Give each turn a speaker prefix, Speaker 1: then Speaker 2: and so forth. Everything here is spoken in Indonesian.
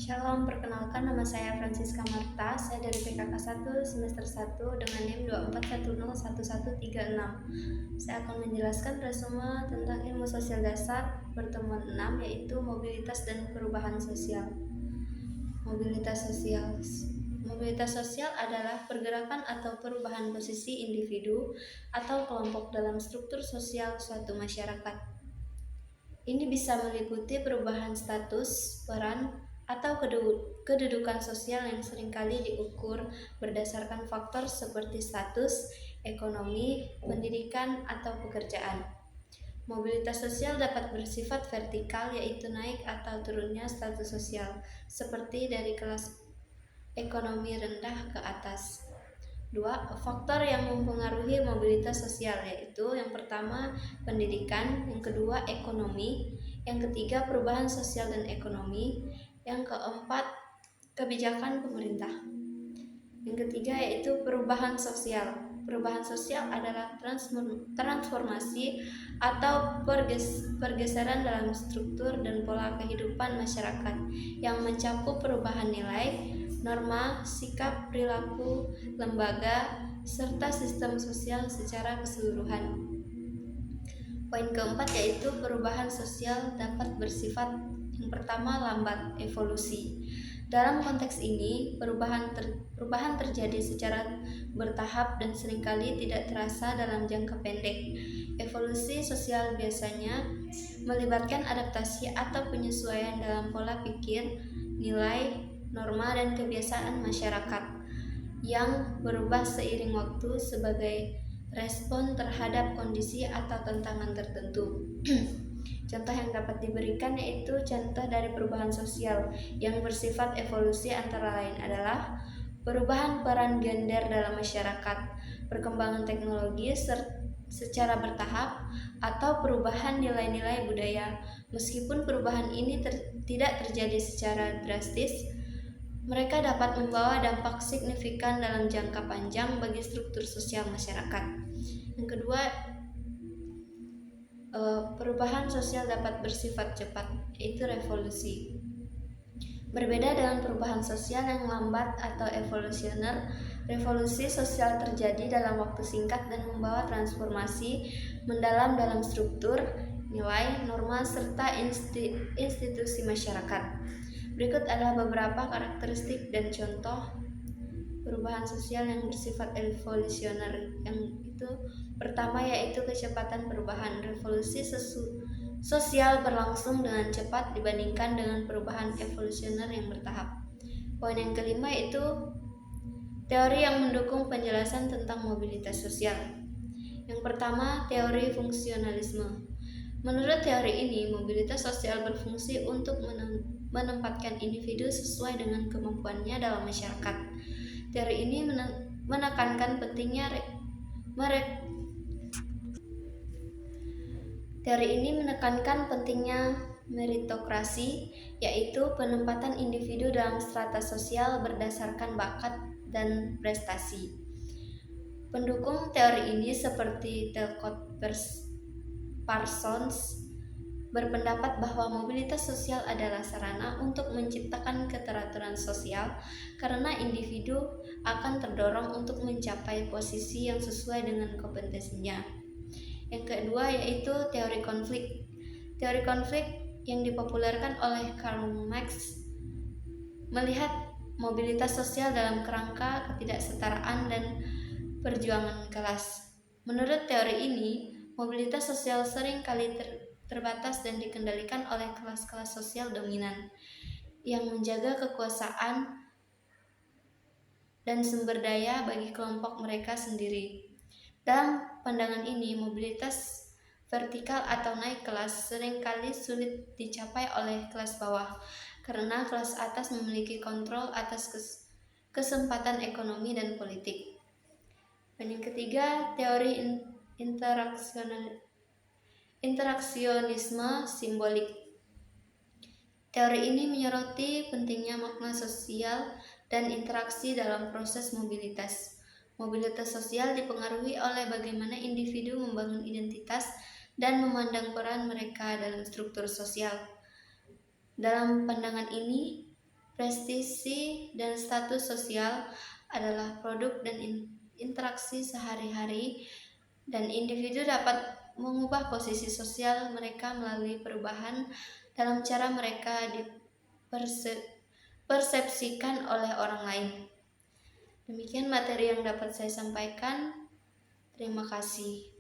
Speaker 1: Shalom, perkenalkan nama saya Francisca Marta. Saya dari PKK 1 semester 1 dengan NIM 24101136. Saya akan menjelaskan resume tentang ilmu sosial dasar pertemuan 6, yaitu mobilitas dan perubahan sosial. Mobilitas sosial. Mobilitas sosial adalah pergerakan atau perubahan posisi individu atau kelompok dalam struktur sosial suatu masyarakat. Ini bisa meliputi perubahan status, peran, atau kedudukan sosial yang seringkali diukur berdasarkan faktor seperti status, ekonomi, pendidikan, atau pekerjaan. Mobilitas sosial dapat bersifat vertikal, yaitu naik atau turunnya status sosial, seperti dari kelas ekonomi rendah ke atas. 2. Faktor yang mempengaruhi mobilitas sosial, yaitu yang pertama pendidikan, yang kedua ekonomi, yang ketiga perubahan sosial dan ekonomi, yang keempat kebijakan pemerintah. Yang ketiga yaitu perubahan sosial. Perubahan sosial adalah transformasi atau pergeseran dalam struktur dan pola kehidupan masyarakat yang mencakup perubahan nilai, norma, sikap, perilaku, lembaga, serta sistem sosial secara keseluruhan. Poin keempat yaitu perubahan sosial dapat bersifat yang pertama lambat, evolusi. Dalam konteks ini, perubahan terjadi secara bertahap dan seringkali tidak terasa dalam jangka pendek. Evolusi sosial biasanya melibatkan adaptasi atau penyesuaian dalam pola pikir, nilai, norma, dan kebiasaan masyarakat yang berubah seiring waktu sebagai respon terhadap kondisi atau tantangan tertentu. Contoh yang dapat diberikan yaitu contoh dari perubahan sosial yang bersifat evolusi antara lain adalah perubahan peran gender dalam masyarakat, perkembangan teknologi secara bertahap, atau perubahan nilai-nilai budaya. Meskipun perubahan ini tidak terjadi secara drastis, mereka dapat membawa dampak signifikan dalam jangka panjang bagi struktur sosial masyarakat. Yang kedua, perubahan sosial dapat bersifat cepat, yaitu revolusi. Berbeda dengan perubahan sosial yang lambat atau evolusioner, revolusi sosial terjadi dalam waktu singkat dan membawa transformasi mendalam dalam struktur, nilai, norma, serta institusi masyarakat. Berikut adalah beberapa karakteristik dan contoh perubahan sosial yang bersifat evolusioner. Yang itu pertama yaitu kecepatan perubahan. Revolusi sosial berlangsung dengan cepat dibandingkan dengan perubahan evolusioner yang bertahap. Poin yang kelima yaitu teori yang mendukung penjelasan tentang mobilitas sosial. Yang pertama, teori fungsionalisme. Menurut teori ini, mobilitas sosial berfungsi untuk menempatkan individu sesuai dengan kemampuannya dalam masyarakat. Teori ini menekankan pentingnya meritokrasi, yaitu penempatan individu dalam strata sosial berdasarkan bakat dan prestasi. Pendukung teori ini seperti Talcott Parsons berpendapat bahwa mobilitas sosial adalah sarana untuk menciptakan keteraturan sosial karena individu akan terdorong untuk mencapai posisi yang sesuai dengan kompetensinya. Yang kedua yaitu teori konflik. Teori konflik yang dipopulerkan oleh Karl Marx melihat mobilitas sosial dalam kerangka ketidaksetaraan dan perjuangan kelas. Menurut teori ini, mobilitas sosial sering kali terbatas dan dikendalikan oleh kelas-kelas sosial dominan yang menjaga kekuasaan dan sumber daya bagi kelompok mereka sendiri. Dalam pandangan ini, mobilitas vertikal atau naik kelas seringkali sulit dicapai oleh kelas bawah karena kelas atas memiliki kontrol atas kesempatan ekonomi dan politik. Dan yang ketiga, teori interaksionisme simbolik. Teori ini menyoroti pentingnya makna sosial dan interaksi dalam proses mobilitas. Mobilitas sosial dipengaruhi oleh bagaimana individu membangun identitas dan memandang peran mereka dalam struktur sosial. Dalam pandangan ini, Prestisi dan status sosial adalah produk dan interaksi sehari-hari, dan individu dapat mengubah posisi sosial mereka melalui perubahan dalam cara mereka dipersepsikan oleh orang lain. Demikian materi yang dapat saya sampaikan. Terima kasih.